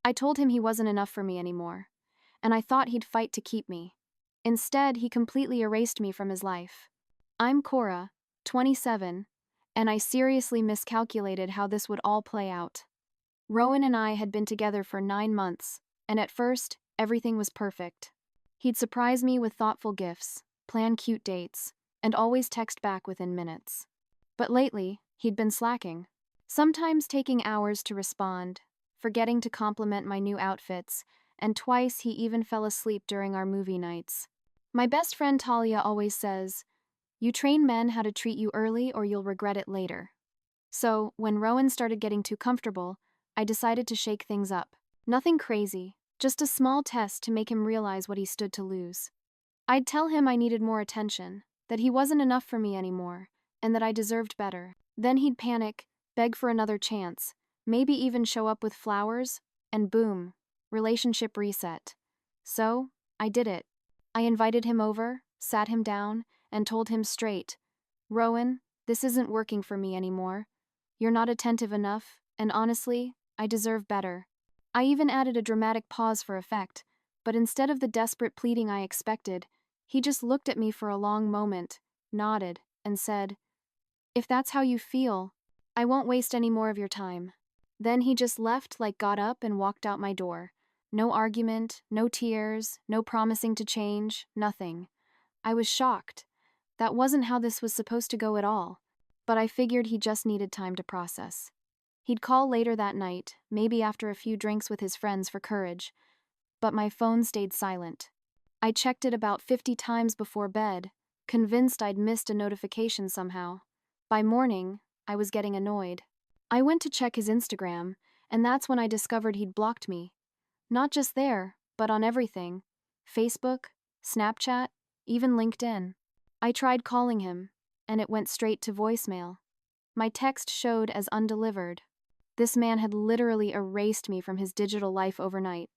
I told him he wasn't enough for me anymore, and I thought he'd fight to keep me. Instead, he completely erased me from his life. I'm Cora, 27, and I seriously miscalculated how this would all play out. Rowan and I had been together for 9 months, and at first, everything was perfect. He'd surprise me with thoughtful gifts, plan cute dates, and always text back within minutes. But lately, he'd been slacking. Sometimes taking hours to respond, forgetting to compliment my new outfits, and twice he even fell asleep during our movie nights. My best friend Talia always says, "You train men how to treat you early or you'll regret it later." So, when Rowan started getting too comfortable, I decided to shake things up. Nothing crazy, just a small test to make him realize what he stood to lose. I'd tell him I needed more attention, that he wasn't enough for me anymore, and that I deserved better. Then he'd panic, beg for another chance, maybe even show up with flowers, and boom, relationship reset. So, I did it. I invited him over, sat him down, and told him straight, "Rowan, this isn't working for me anymore. You're not attentive enough, and honestly, I deserve better." I even added a dramatic pause for effect, but instead of the desperate pleading I expected, he just looked at me for a long moment, nodded, and said, "If that's how you feel, I won't waste any more of your time." Then he just left, like got up and walked out my door. No argument, no tears, no promising to change, nothing. I was shocked. That wasn't how this was supposed to go at all, but I figured he just needed time to process. He'd call later that night, maybe after a few drinks with his friends for courage, but my phone stayed silent. I checked it about 50 times before bed, convinced I'd missed a notification somehow. By morning, I was getting annoyed. I went to check his Instagram, and that's when I discovered he'd blocked me. Not just there, but on everything. Facebook, Snapchat, even LinkedIn. I tried calling him, and it went straight to voicemail. My text showed as undelivered. This man had literally erased me from his digital life overnight.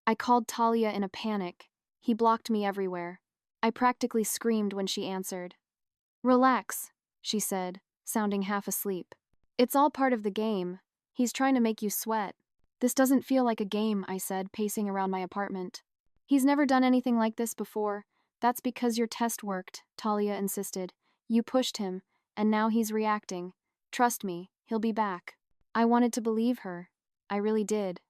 I called Talia in a panic. He blocked me everywhere. I practically screamed when she answered. "Relax," she said, sounding half asleep. "It's all part of the game. He's trying to make you sweat." "This doesn't feel like a game," I said, pacing around my apartment. "He's never done anything like this before." "That's because your test worked," Talia insisted. "You pushed him, and now he's reacting. Trust me, he'll be back." I wanted to believe her. I really did.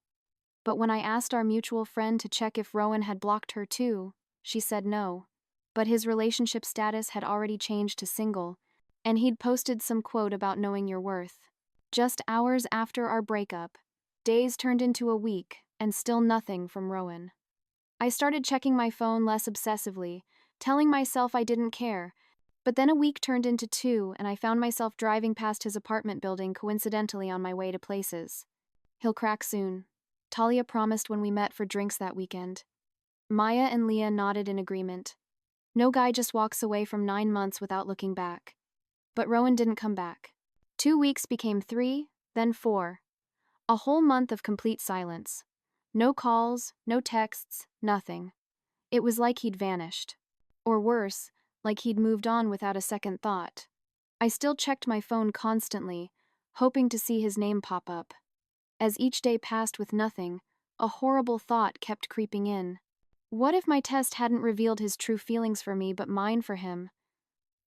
But when I asked our mutual friend to check if Rowan had blocked her too, she said no. But his relationship status had already changed to single, and he'd posted some quote about knowing your worth. Just hours after our breakup, days turned into a week, and still nothing from Rowan. I started checking my phone less obsessively, telling myself I didn't care. But then a week turned into 2, and I found myself driving past his apartment building coincidentally on my way to places. "He'll crack soon," Talia promised when we met for drinks that weekend. Maya and Leah nodded in agreement. No guy just walks away from 9 months without looking back. But Rowan didn't come back. 2 weeks became 3, then 4. A whole month of complete silence. No calls, no texts, nothing. It was like he'd vanished. Or worse, like he'd moved on without a second thought. I still checked my phone constantly, hoping to see his name pop up. As each day passed with nothing, a horrible thought kept creeping in. What if my test hadn't revealed his true feelings for me but mine for him?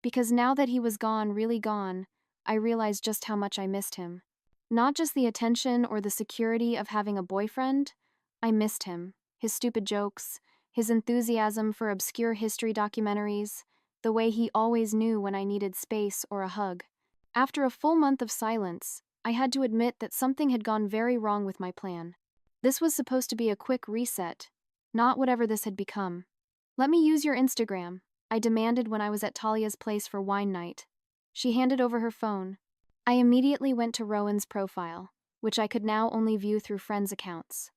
Because now that he was gone, really gone, I realized just how much I missed him. Not just the attention or the security of having a boyfriend, I missed him, his stupid jokes, his enthusiasm for obscure history documentaries, the way he always knew when I needed space or a hug. After a full month of silence, I had to admit that something had gone very wrong with my plan. This was supposed to be a quick reset, not whatever this had become. "Let me use your Instagram," I demanded when I was at Talia's place for wine night. She handed over her phone. I immediately went to Rowan's profile, which I could now only view through friends' accounts.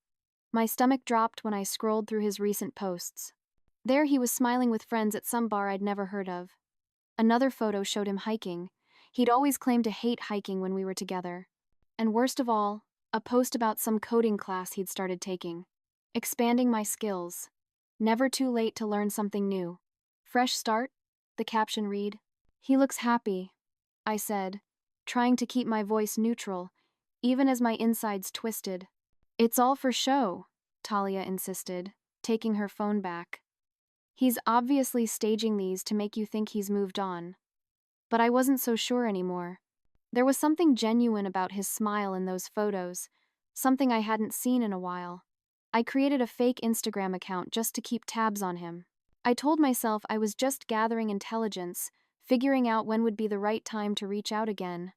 My stomach dropped when I scrolled through his recent posts. There he was smiling with friends at some bar I'd never heard of. Another photo showed him hiking. He'd always claimed to hate hiking when we were together. And worst of all, a post about some coding class he'd started taking. "Expanding my skills. Never too late to learn something new. Fresh start?" the caption read. "He looks happy," I said, trying to keep my voice neutral, even as my insides twisted. It's all for show, Talia insisted, taking her phone back. He's obviously staging these to make you think he's moved on. But I wasn't so sure anymore. There was something genuine about his smile in those photos, something I hadn't seen in a while. I created a fake Instagram account just to keep tabs on him. I told myself I was just gathering intelligence, figuring out when would be the right time to reach out again.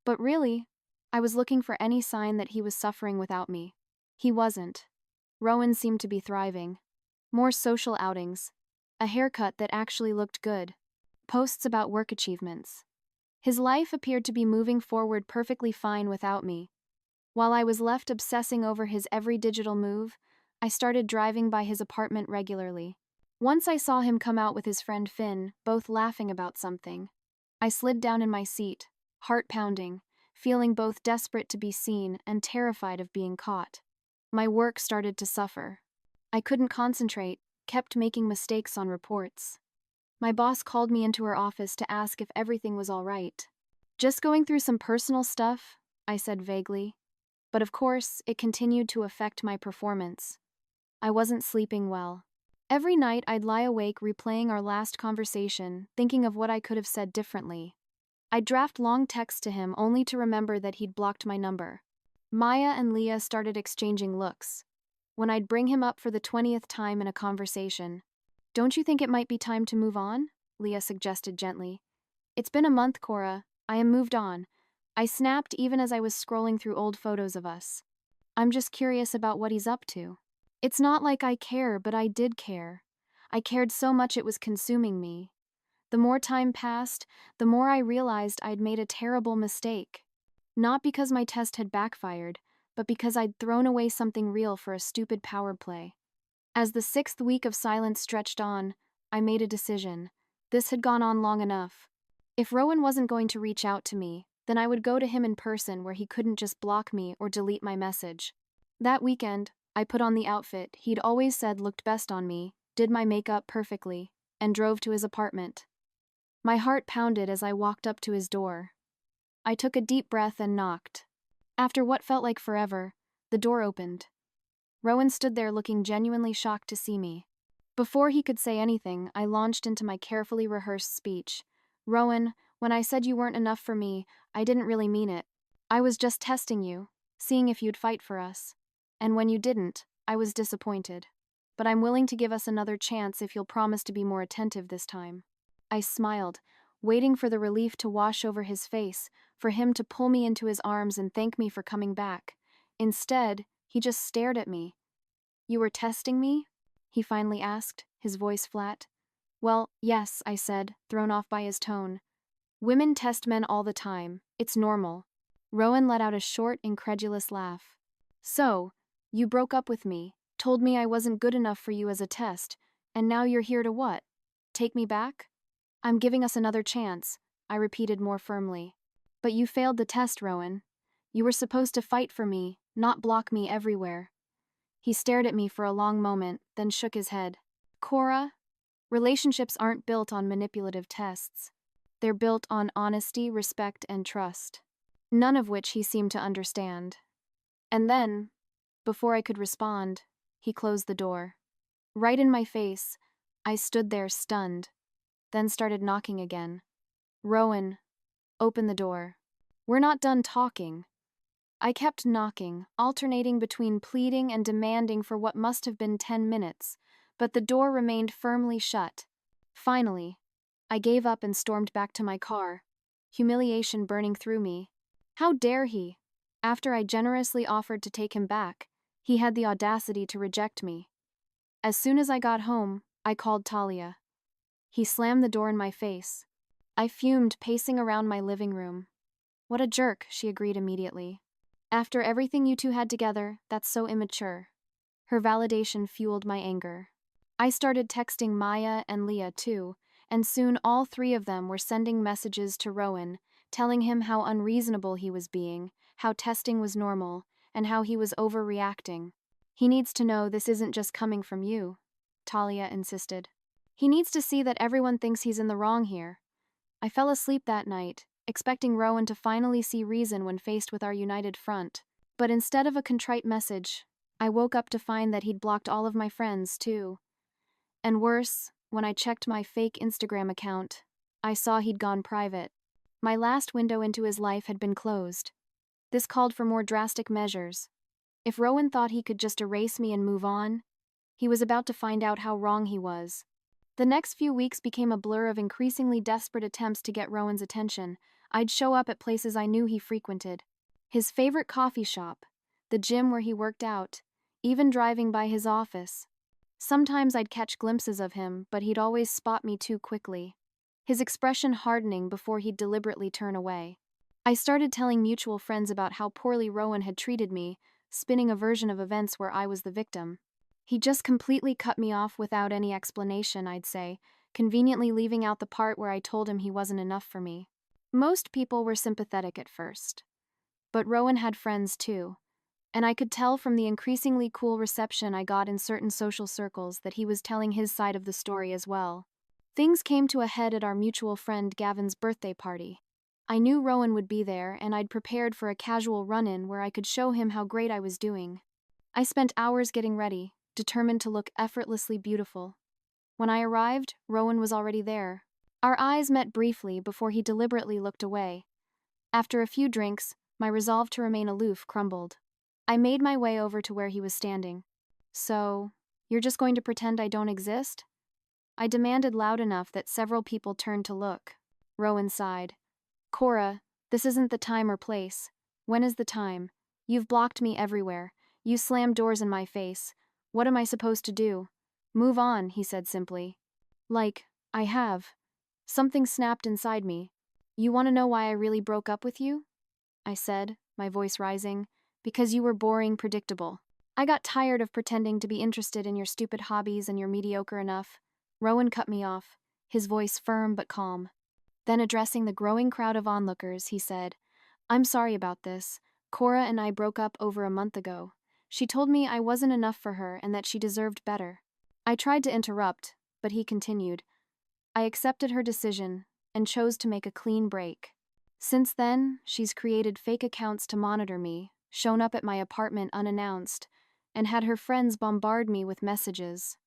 But really, I was looking for any sign that he was suffering without me. He wasn't. Rowan seemed to be thriving. More social outings. A haircut that actually looked good. Posts about work achievements. His life appeared to be moving forward perfectly fine without me. While I was left obsessing over his every digital move, I started driving by his apartment regularly. Once I saw him come out with his friend Finn, both laughing about something. I slid down in my seat, heart pounding, feeling both desperate to be seen and terrified of being caught. My work started to suffer. I couldn't concentrate, kept making mistakes on reports. My boss called me into her office to ask if everything was all right. Just going through some personal stuff, I said vaguely. But of course, it continued to affect my performance. I wasn't sleeping well. Every night I'd lie awake replaying our last conversation, thinking of what I could have said differently. I'd draft long texts to him only to remember that he'd blocked my number. Maya and Leah started exchanging looks. When I'd bring him up for the 20th time in a conversation, "Don't you think it might be time to move on?" Leah suggested gently. "It's been a month, Cora. I am moved on." I snapped even as I was scrolling through old photos of us. "I'm just curious about what he's up to." It's not like I care, but I did care. I cared so much it was consuming me. The more time passed, the more I realized I'd made a terrible mistake. Not because my test had backfired, but because I'd thrown away something real for a stupid power play. As the 6th week of silence stretched on, I made a decision. This had gone on long enough. If Rowan wasn't going to reach out to me, then I would go to him in person where he couldn't just block me or delete my message. That weekend, I put on the outfit he'd always said looked best on me, did my makeup perfectly, and drove to his apartment. My heart pounded as I walked up to his door. I took a deep breath and knocked. After what felt like forever, the door opened. Rowan stood there looking genuinely shocked to see me. Before he could say anything, I launched into my carefully rehearsed speech. "Rowan, when I said you weren't enough for me, I didn't really mean it. I was just testing you, seeing if you'd fight for us. And when you didn't, I was disappointed. But I'm willing to give us another chance if you'll promise to be more attentive this time." I smiled, waiting for the relief to wash over his face, for him to pull me into his arms and thank me for coming back. Instead, he just stared at me. "You were testing me?" he finally asked, his voice flat. "Well, yes," I said, thrown off by his tone. "Women test men all the time. It's normal." Rowan let out a short, incredulous laugh. "So, you broke up with me, told me I wasn't good enough for you as a test, and now you're here to what? Take me back?" "I'm giving us another chance," I repeated more firmly. "But you failed the test, Rowan. You were supposed to fight for me, not block me everywhere." He stared at me for a long moment, then shook his head. "Cora, relationships aren't built on manipulative tests. They're built on honesty, respect, and trust." None of which he seemed to understand. And then, before I could respond, he closed the door. Right in my face, I stood there stunned, then started knocking again. "Rowan, open the door. We're not done talking." I kept knocking, alternating between pleading and demanding for what must have been 10 minutes, but the door remained firmly shut. Finally, I gave up and stormed back to my car, humiliation burning through me. How dare he? After I generously offered to take him back, he had the audacity to reject me. As soon as I got home, I called Talia. He slammed the door in my face. I fumed, pacing around my living room. "What a jerk," she agreed immediately. "After everything you two had together, that's so immature." Her validation fueled my anger. I started texting Maya and Leah too, and soon all three of them were sending messages to Rowan, telling him how unreasonable he was being, how testing was normal, and how he was overreacting. "He needs to know this isn't just coming from you," Talia insisted. "He needs to see that everyone thinks he's in the wrong here." I fell asleep that night, expecting Rowan to finally see reason when faced with our united front. But instead of a contrite message, I woke up to find that he'd blocked all of my friends, too. And worse, when I checked my fake Instagram account, I saw he'd gone private. My last window into his life had been closed. This called for more drastic measures. If Rowan thought he could just erase me and move on, he was about to find out how wrong he was. The next few weeks became a blur of increasingly desperate attempts to get Rowan's attention. I'd show up at places I knew he frequented. His favorite coffee shop, the gym where he worked out, even driving by his office. Sometimes I'd catch glimpses of him, but he'd always spot me too quickly, his expression hardening before he'd deliberately turn away. I started telling mutual friends about how poorly Rowan had treated me, spinning a version of events where I was the victim. He just completely cut me off without any explanation, I'd say, conveniently leaving out the part where I told him he wasn't enough for me. Most people were sympathetic at first. But Rowan had friends too, and I could tell from the increasingly cool reception I got in certain social circles that he was telling his side of the story as well. Things came to a head at our mutual friend Gavin's birthday party. I knew Rowan would be there, and I'd prepared for a casual run-in where I could show him how great I was doing. I spent hours getting ready, determined to look effortlessly beautiful. When I arrived, Rowan was already there. Our eyes met briefly before he deliberately looked away. After a few drinks, my resolve to remain aloof crumbled. I made my way over to where he was standing. "So, you're just going to pretend I don't exist?" I demanded loud enough that several people turned to look. Rowan sighed. "Cora, this isn't the time or place. When is the time? You've blocked me everywhere. You slammed doors in my face. What am I supposed to do?" "Move on," he said simply. Like, I have. Something snapped inside me. "You want to know why I really broke up with you?" I said, my voice rising. "Because you were boring, predictable. I got tired of pretending to be interested in your stupid hobbies and you're mediocre enough." Rowan cut me off, his voice firm but calm. Then addressing the growing crowd of onlookers, he said, "I'm sorry about this. Cora and I broke up over a month ago. She told me I wasn't enough for her and that she deserved better." I tried to interrupt, but he continued. "I accepted her decision and chose to make a clean break. Since then, she's created fake accounts to monitor me, shown up at my apartment unannounced, and had her friends bombard me with messages."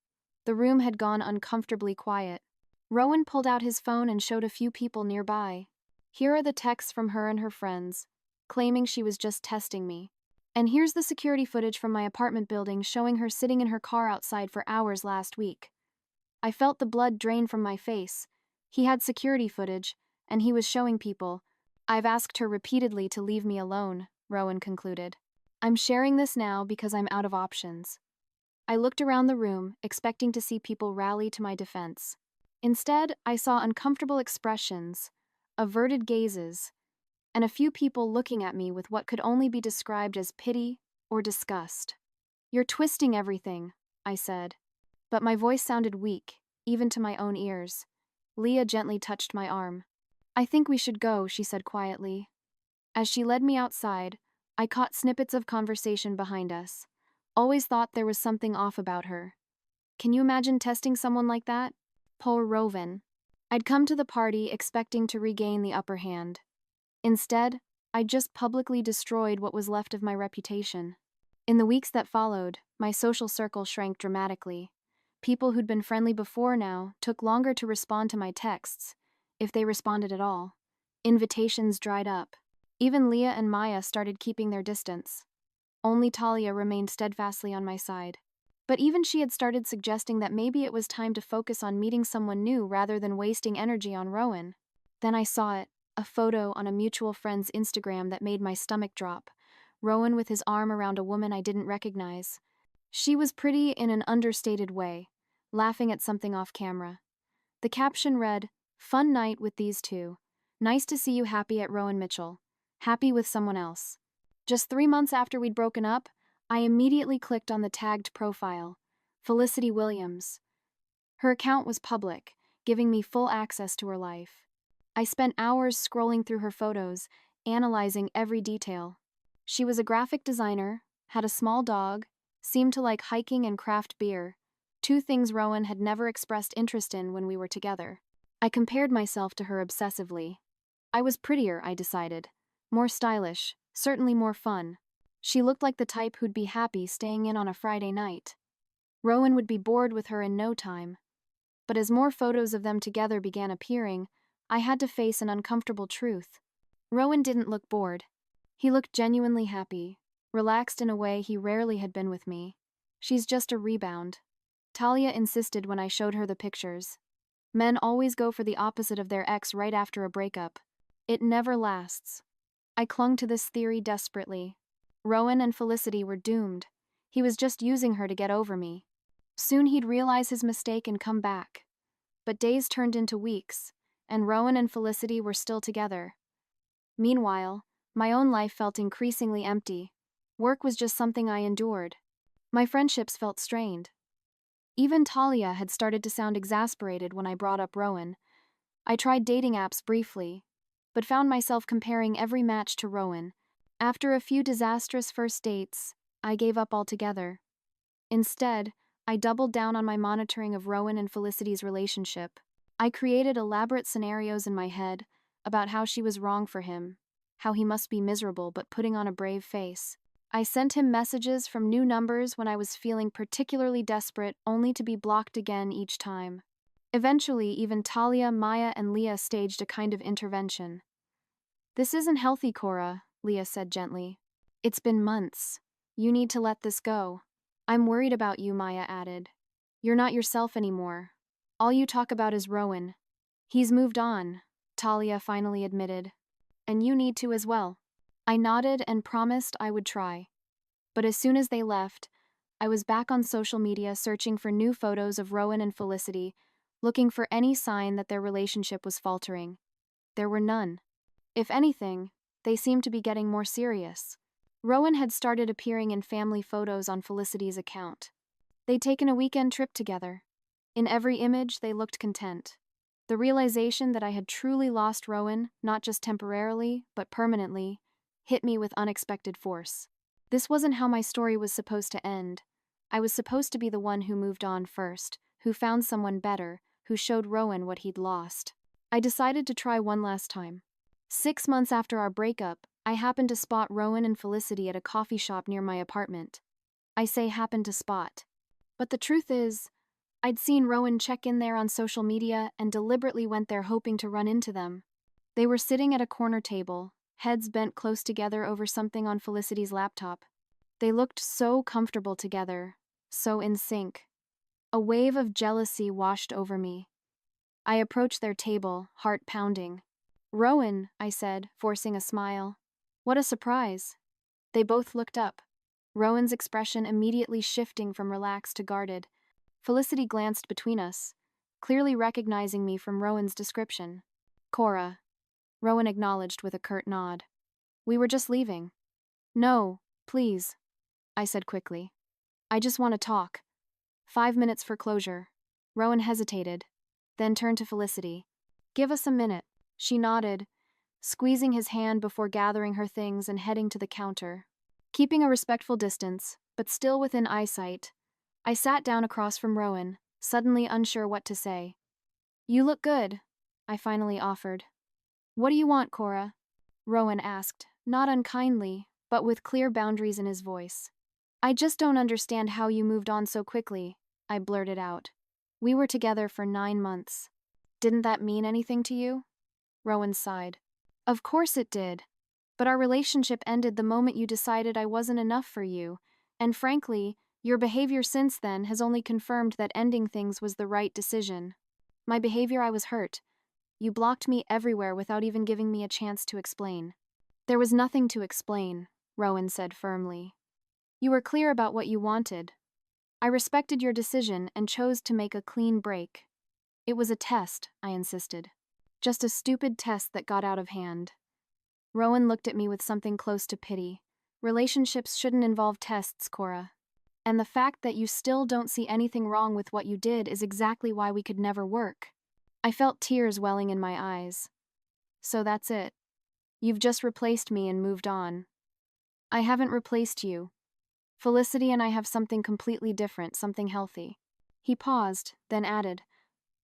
The room had gone uncomfortably quiet. Rowan pulled out his phone and showed a few people nearby. "Here are the texts from her and her friends, claiming she was just testing me. And here's the security footage from my apartment building showing her sitting in her car outside for hours last week." I felt the blood drain from my face. He had security footage, and he was showing people. "I've asked her repeatedly to leave me alone," Rowan concluded. "I'm sharing this now because I'm out of options." I looked around the room, expecting to see people rally to my defense. Instead, I saw uncomfortable expressions, averted gazes, and a few people looking at me with what could only be described as pity or disgust. "You're twisting everything," I said. But my voice sounded weak, even to my own ears. Leah gently touched my arm. "I think we should go," she said quietly. As she led me outside, I caught snippets of conversation behind us. Always thought there was something off about her. Can you imagine testing someone like that? Poor Rowan. I'd come to the party expecting to regain the upper hand. Instead, I just publicly destroyed what was left of my reputation. In the weeks that followed, my social circle shrank dramatically. People who'd been friendly before now took longer to respond to my texts, if they responded at all. Invitations dried up. Even Leah and Maya started keeping their distance. Only Talia remained steadfastly on my side. But even she had started suggesting that maybe it was time to focus on meeting someone new rather than wasting energy on Rowan. Then I saw it, a photo on a mutual friend's Instagram that made my stomach drop. Rowan with his arm around a woman I didn't recognize. She was pretty in an understated way, laughing at something off camera. The caption read, "Fun night with these two. Nice to see you happy at Rowan Mitchell. Happy with someone else." Just 3 months after we'd broken up, I immediately clicked on the tagged profile, Felicity Williams. Her account was public, giving me full access to her life. I spent hours scrolling through her photos, analyzing every detail. She was a graphic designer, had a small dog, seemed to like hiking and craft beer, 2 things Rowan had never expressed interest in when we were together. I compared myself to her obsessively. I was prettier, I decided. More stylish, certainly more fun. She looked like the type who'd be happy staying in on a Friday night. Rowan would be bored with her in no time. But as more photos of them together began appearing, I had to face an uncomfortable truth. Rowan didn't look bored. He looked genuinely happy, relaxed in a way he rarely had been with me. She's just a rebound. Talia insisted when I showed her the pictures. Men always go for the opposite of their ex right after a breakup. It never lasts. I clung to this theory desperately. Rowan and Felicity were doomed. He was just using her to get over me. Soon he'd realize his mistake and come back. But days turned into weeks, and Rowan and Felicity were still together. Meanwhile, my own life felt increasingly empty. Work was just something I endured. My friendships felt strained. Even Talia had started to sound exasperated when I brought up Rowan. I tried dating apps briefly, but found myself comparing every match to Rowan. After a few disastrous first dates, I gave up altogether. Instead, I doubled down on my monitoring of Rowan and Felicity's relationship. I created elaborate scenarios in my head about how she was wrong for him, how he must be miserable but putting on a brave face. I sent him messages from new numbers when I was feeling particularly desperate, only to be blocked again each time. Eventually, even Talia, Maya, and Leah staged a kind of intervention. "This isn't healthy, Cora," Leah said gently. "It's been months. You need to let this go." "I'm worried about you," Maya added. "You're not yourself anymore. All you talk about is Rowan." "He's moved on," Talia finally admitted. "And you need to as well." I nodded and promised I would try. But as soon as they left, I was back on social media searching for new photos of Rowan and Felicity, looking for any sign that their relationship was faltering. There were none. If anything, they seemed to be getting more serious. Rowan had started appearing in family photos on Felicity's account. They'd taken a weekend trip together. In every image, they looked content. The realization that I had truly lost Rowan, not just temporarily, but permanently, hit me with unexpected force. This wasn't how my story was supposed to end. I was supposed to be the one who moved on first, who found someone better, who showed Rowan what he'd lost. I decided to try one last time. 6 months after our breakup, I happened to spot Rowan and Felicity at a coffee shop near my apartment. I say happened to spot. But the truth is, I'd seen Rowan check in there on social media and deliberately went there hoping to run into them. They were sitting at a corner table, heads bent close together over something on Felicity's laptop. They looked so comfortable together, so in sync. A wave of jealousy washed over me. I approached their table, heart pounding. "Rowan," I said, forcing a smile. "What a surprise." They both looked up, Rowan's expression immediately shifting from relaxed to guarded. Felicity glanced between us, clearly recognizing me from Rowan's description. "Cora," Rowan acknowledged with a curt nod. "We were just leaving." "No, please," I said quickly. "I just want to talk. 5 minutes for closure." Rowan hesitated, then turned to Felicity. "Give us a minute." She nodded, squeezing his hand before gathering her things and heading to the counter. Keeping a respectful distance, but still within eyesight, I sat down across from Rowan, suddenly unsure what to say. "You look good," I finally offered. "What do you want, Cora?" Rowan asked, not unkindly, but with clear boundaries in his voice. "I just don't understand how you moved on so quickly," I blurted out. "We were together for 9 months. Didn't that mean anything to you?" Rowan sighed. "Of course it did. But our relationship ended the moment you decided I wasn't enough for you, and frankly, your behavior since then has only confirmed that ending things was the right decision. My behavior, I was hurt. You blocked me everywhere without even giving me a chance to explain." "There was nothing to explain," Rowan said firmly. "You were clear about what you wanted. I respected your decision and chose to make a clean break. It was a test," I insisted. "Just a stupid test that got out of hand." Rowan looked at me with something close to pity. "Relationships shouldn't involve tests, Cora. And the fact that you still don't see anything wrong with what you did is exactly why we could never work." I felt tears welling in my eyes. "So that's it. You've just replaced me and moved on." "I haven't replaced you. Felicity and I have something completely different, something healthy." He paused, then added,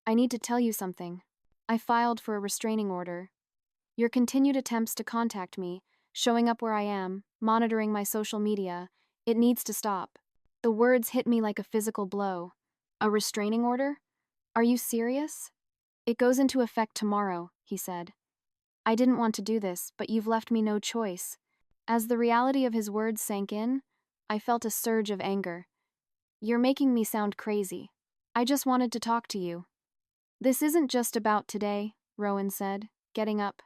"I need to tell you something. I filed for a restraining order. Your continued attempts to contact me, showing up where I am, monitoring my social media. It needs to stop. The words hit me like a physical blow. A restraining order? Are you serious? It goes into effect tomorrow, he said. I didn't want to do this, but you've left me no choice. As the reality of his words sank in, I felt a surge of anger. You're making me sound crazy. I just wanted to talk to you. This isn't just about today, Rowan said, getting up.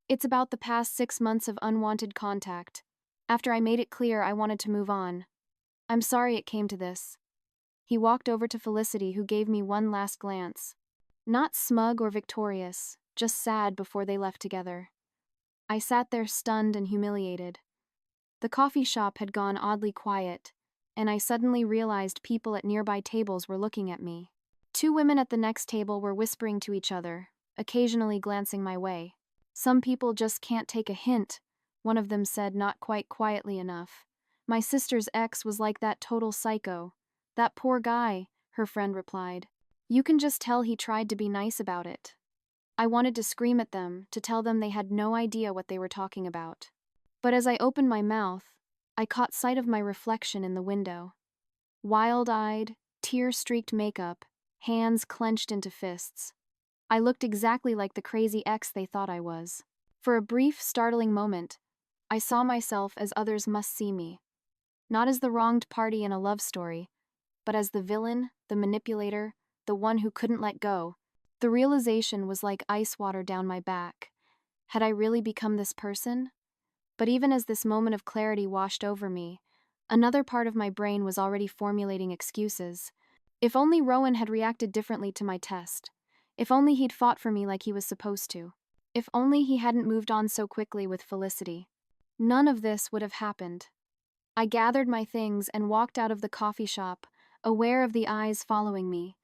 It's about the past 6 months of unwanted contact. After I made it clear I wanted to move on. I'm sorry it came to this. He walked over to Felicity, who gave me one last glance. Not smug or victorious, just sad before they left together. I sat there stunned and humiliated. The coffee shop had gone oddly quiet, and I suddenly realized people at nearby tables were looking at me. 2 women at the next table were whispering to each other, occasionally glancing my way. Some people just can't take a hint, one of them said, not quite quietly enough. My sister's ex was like that total psycho. That poor guy, her friend replied. You can just tell he tried to be nice about it. I wanted to scream at them, to tell them they had no idea what they were talking about. But as I opened my mouth, I caught sight of my reflection in the window. Wild-eyed, tear-streaked makeup, hands clenched into fists. I looked exactly like the crazy ex they thought I was. For a brief, startling moment, I saw myself as others must see me. Not as the wronged party in a love story, but as the villain, the manipulator, the one who couldn't let go. The realization was like ice water down my back. Had I really become this person? But even as this moment of clarity washed over me, another part of my brain was already formulating excuses. If only Rowan had reacted differently to my test. If only he'd fought for me like he was supposed to. If only he hadn't moved on so quickly with Felicity. None of this would have happened. I gathered my things and walked out of the coffee shop, aware of the eyes following me.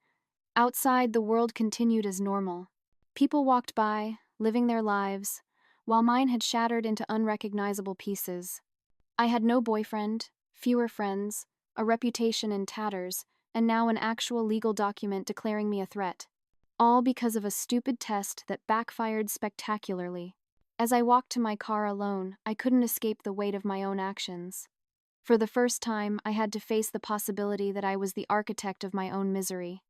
Outside, the world continued as normal. People walked by, living their lives, while mine had shattered into unrecognizable pieces. I had no boyfriend, fewer friends, a reputation in tatters, and now an actual legal document declaring me a threat. All because of a stupid test that backfired spectacularly. As I walked to my car alone, I couldn't escape the weight of my own actions. For the first time, I had to face the possibility that I was the architect of my own misery.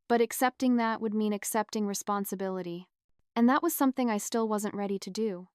But accepting that would mean accepting responsibility. And that was something I still wasn't ready to do.